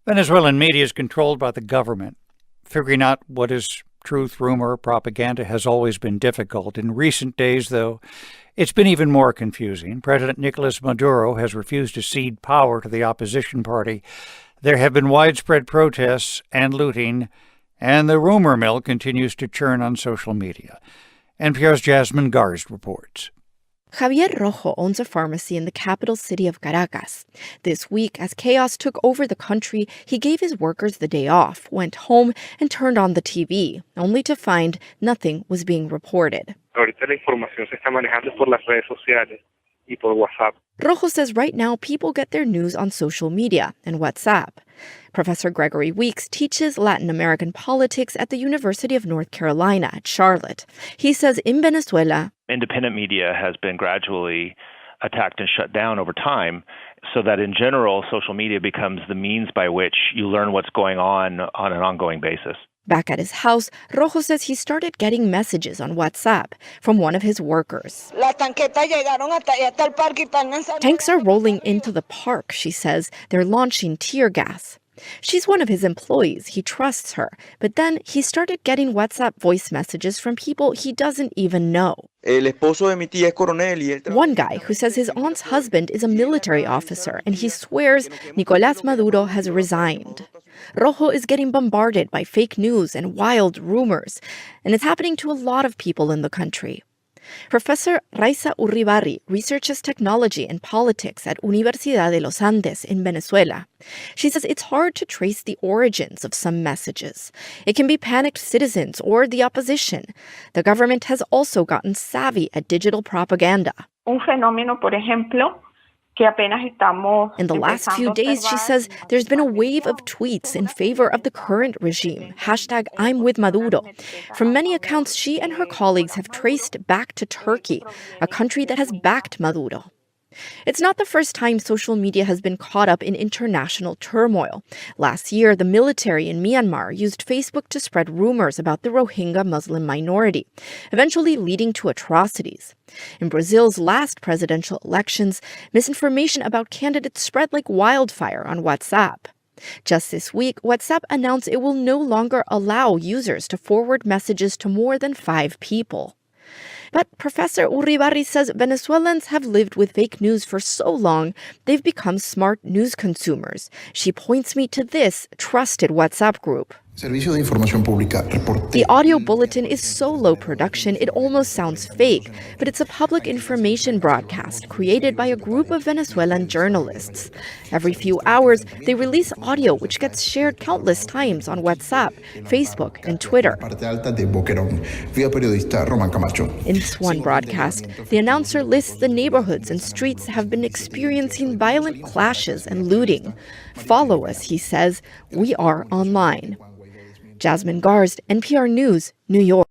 Venezuelan media is controlled by the government. Figuring out what is truth, rumor, or propaganda has always been difficult. In recent days, though, it's been even more confusing. President Nicolas Maduro has refused to cede power to the opposition party. There have been widespread protests and looting, and the rumor mill continues to churn on social media. NPR's Jasmine Garsd reports. Javier Rojo owns a pharmacy in the capital city of Caracas. This week, as chaos took over the country, he gave his workers the day off, went home, and turned on the TV, only to find nothing was being reported. Ahorita la información se está manejando por las redes sociales y por WhatsApp. Rojo says right now people get their news on social media and WhatsApp. Professor Gregory Weeks teaches Latin American politics at the University of North Carolina at Charlotte. He says in Venezuela, independent media has been gradually attacked and shut down over time, so that in general, social media becomes the means by which you learn what's going on an ongoing basis. Back at his house, Rojo says he started getting messages on WhatsApp from one of his workers. Tanks are rolling into the park, she says. They're launching tear gas. She's one of his employees. He trusts her. But then he started getting WhatsApp voice messages from people he doesn't even know. One guy who says his aunt's husband is a military officer and he swears Nicolás Maduro has resigned. Rojo is getting bombarded by fake news and wild rumors, and it's happening to a lot of people in the country. Professor Raiza Uribarri researches technology and politics at Universidad de los Andes in Venezuela. She says it's hard to trace the origins of some messages. It can be panicked citizens or the opposition. The government has also gotten savvy at digital propaganda. Un fenómeno, por ejemplo, que apenas estamos in the last few days, she says, there's been a wave of tweets in favor of the current regime, hashtag I'm with Maduro. From many accounts she and her colleagues have traced back to Turkey, a country that has backed Maduro. It's not the first time social media has been caught up in international turmoil. Last year, the military in Myanmar used Facebook to spread rumors about the Rohingya Muslim minority, eventually leading to atrocities. In Brazil's last presidential elections, misinformation about candidates spread like wildfire on WhatsApp. Just this week, WhatsApp announced it will no longer allow users to forward messages to more than 5 people. But Professor Uribarri says Venezuelans have lived with fake news for so long, they've become smart news consumers. She points me to this trusted WhatsApp group. The audio bulletin is so low production, it almost sounds fake, but it's a public information broadcast created by a group of Venezuelan journalists. Every few hours, they release audio which gets shared countless times on WhatsApp, Facebook, and Twitter. In this one broadcast, the announcer lists the neighborhoods and streets have been experiencing violent clashes and looting. Follow us, he says. We are online. Jasmine Garsd, NPR News, New York.